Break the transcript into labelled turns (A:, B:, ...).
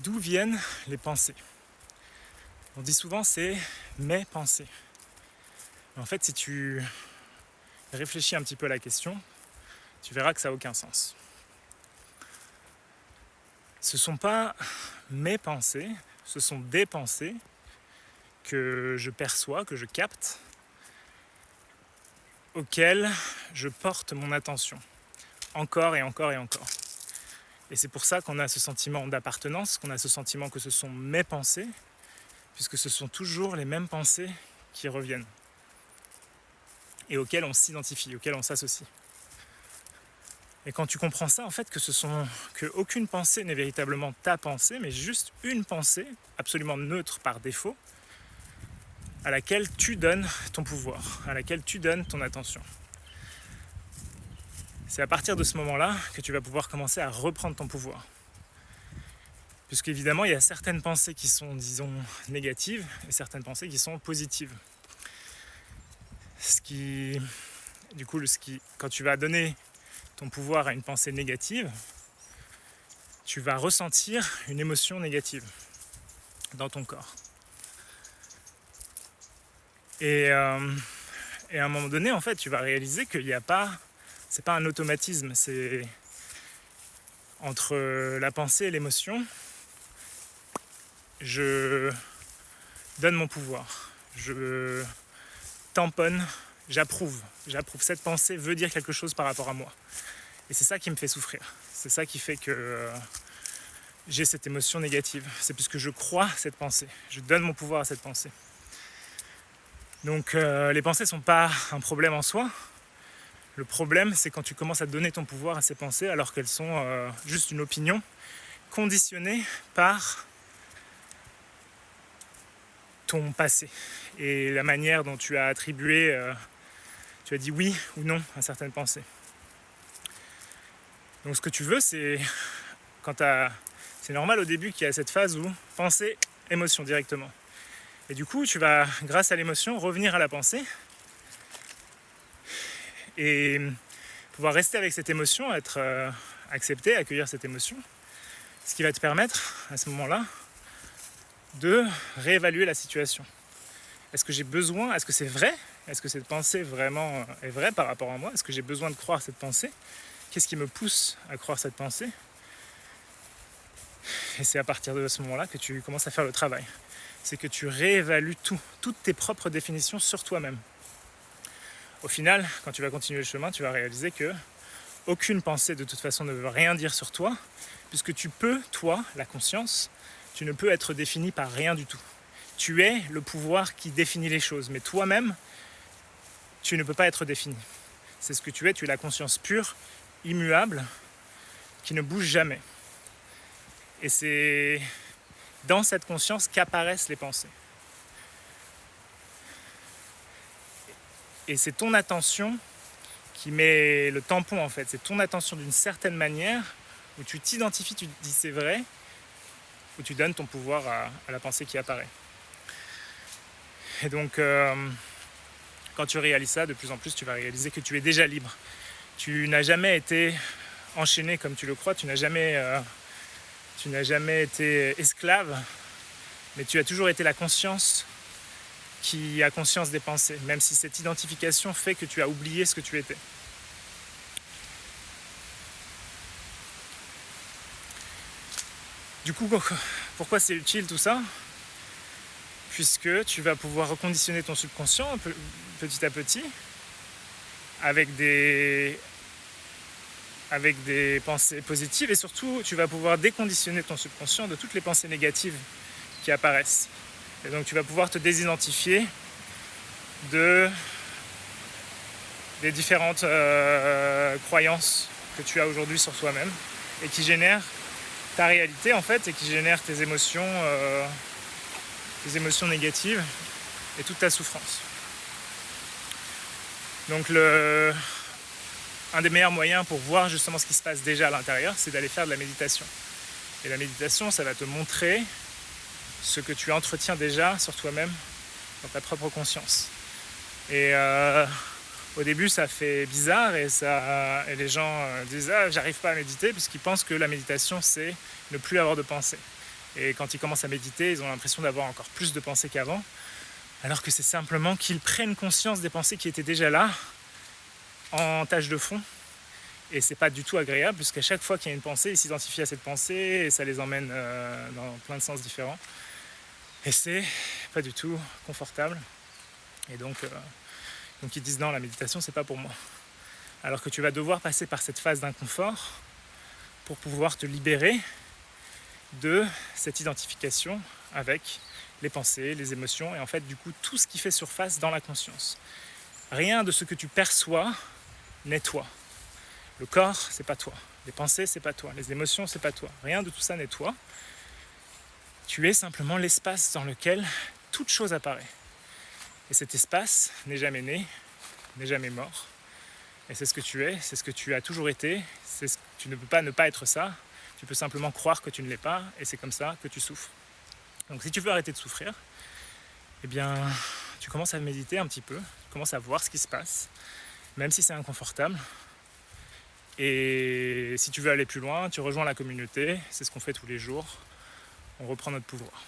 A: D'où viennent les pensées? On dit souvent c'est mes pensées. Mais en fait, si tu réfléchis un petit peu à la question, tu verras que ça n'a aucun sens. Ce ne sont pas mes pensées, ce sont des pensées que je perçois, que je capte, auxquelles je porte mon attention, encore et encore et encore. Et c'est pour ça qu'on a ce sentiment d'appartenance, qu'on a ce sentiment que ce sont mes pensées, puisque ce sont toujours les mêmes pensées qui reviennent et auxquelles on s'identifie, auxquelles on s'associe. Et quand tu comprends ça, en fait, que aucune pensée n'est véritablement ta pensée, mais juste une pensée absolument neutre par défaut, à laquelle tu donnes ton pouvoir, à laquelle tu donnes ton attention. C'est à partir de ce moment-là que tu vas pouvoir commencer à reprendre ton pouvoir. Puisqu'évidemment, il y a certaines pensées qui sont, disons, négatives et certaines pensées qui sont positives. Quand tu vas donner ton pouvoir à une pensée négative, tu vas ressentir une émotion négative dans ton corps. Et à un moment donné, en fait, tu vas réaliser qu'il n'y a pas, c'est pas un automatisme, c'est entre la pensée et l'émotion, je donne mon pouvoir, je tamponne, j'approuve. Cette pensée veut dire quelque chose par rapport à moi. Et c'est ça qui me fait souffrir. C'est ça qui fait que j'ai cette émotion négative. C'est puisque je crois cette pensée. Je donne mon pouvoir à cette pensée. Donc les pensées ne sont pas un problème en soi. Le problème, c'est quand tu commences à donner ton pouvoir à ces pensées alors qu'elles sont juste une opinion conditionnée par ton passé et la manière dont tu as attribué, tu as dit oui ou non à certaines pensées. Donc ce que tu veux, c'est c'est normal au début qu'il y a cette phase où pensée, émotion directement. Et du coup, tu vas, grâce à l'émotion, revenir à la pensée et pouvoir rester avec cette émotion, être accepté, accueillir cette émotion, ce qui va te permettre, à ce moment-là, de réévaluer la situation. Est-ce que j'ai besoin, est-ce que c'est vrai? Est-ce que cette pensée vraiment est vraie par rapport à moi? Est-ce que j'ai besoin de croire cette pensée? Qu'est-ce qui me pousse à croire cette pensée? Et c'est à partir de ce moment-là que tu commences à faire le travail. C'est que tu réévalues toutes tes propres définitions sur toi-même. Au final, quand tu vas continuer le chemin, tu vas réaliser que aucune pensée de toute façon ne veut rien dire sur toi, puisque tu peux, toi, la conscience, tu ne peux être défini par rien du tout. Tu es le pouvoir qui définit les choses, mais toi-même, tu ne peux pas être défini. C'est ce que tu es la conscience pure, immuable, qui ne bouge jamais. Et c'est dans cette conscience qu'apparaissent les pensées. Et c'est ton attention qui met le tampon en fait. C'est ton attention d'une certaine manière où tu t'identifies, tu te dis c'est vrai, où tu donnes ton pouvoir à la pensée qui apparaît. Et donc quand tu réalises ça, de plus en plus tu vas réaliser que tu es déjà libre. Tu n'as jamais été enchaîné comme tu le crois, tu n'as jamais été esclave, mais tu as toujours été la conscience qui a conscience des pensées, même si cette identification fait que tu as oublié ce que tu étais. Du coup, pourquoi c'est utile tout ça? Puisque tu vas pouvoir reconditionner ton subconscient petit à petit avec des pensées positives, et surtout tu vas pouvoir déconditionner ton subconscient de toutes les pensées négatives qui apparaissent. Et donc tu vas pouvoir te désidentifier des différentes croyances que tu as aujourd'hui sur toi-même et qui génèrent ta réalité en fait, et qui génèrent tes émotions négatives et toute ta souffrance. Donc un des meilleurs moyens pour voir justement ce qui se passe déjà à l'intérieur, c'est d'aller faire de la méditation. Et la méditation, ça va te montrer ce que tu entretiens déjà sur toi-même, dans ta propre conscience. Et au début, ça fait bizarre et les gens disent « Ah, j'arrive pas à méditer » puisqu'ils pensent que la méditation, c'est ne plus avoir de pensée. Et quand ils commencent à méditer, ils ont l'impression d'avoir encore plus de pensées qu'avant, alors que c'est simplement qu'ils prennent conscience des pensées qui étaient déjà là, en tâche de fond. Et c'est pas du tout agréable, puisqu'à chaque fois qu'il y a une pensée, ils s'identifient à cette pensée et ça les emmène dans plein de sens différents. Et c'est pas du tout confortable. Et donc ils disent non, la méditation c'est pas pour moi. Alors que tu vas devoir passer par cette phase d'inconfort pour pouvoir te libérer de cette identification avec les pensées, les émotions et en fait du coup tout ce qui fait surface dans la conscience. Rien de ce que tu perçois n'est toi. Le corps, c'est pas toi. Les pensées, c'est pas toi. Les émotions, c'est pas toi. Rien de tout ça n'est toi. Tu es simplement l'espace dans lequel toute chose apparaît. Et cet espace n'est jamais né, n'est jamais mort. Et c'est ce que tu es, c'est ce que tu as toujours été. Tu ne peux pas ne pas être ça. Tu peux simplement croire que tu ne l'es pas. Et c'est comme ça que tu souffres. Donc si tu veux arrêter de souffrir, eh bien, tu commences à méditer un petit peu. Tu commences à voir ce qui se passe, même si c'est inconfortable. Et si tu veux aller plus loin, tu rejoins la communauté. C'est ce qu'on fait tous les jours. On reprend notre pouvoir.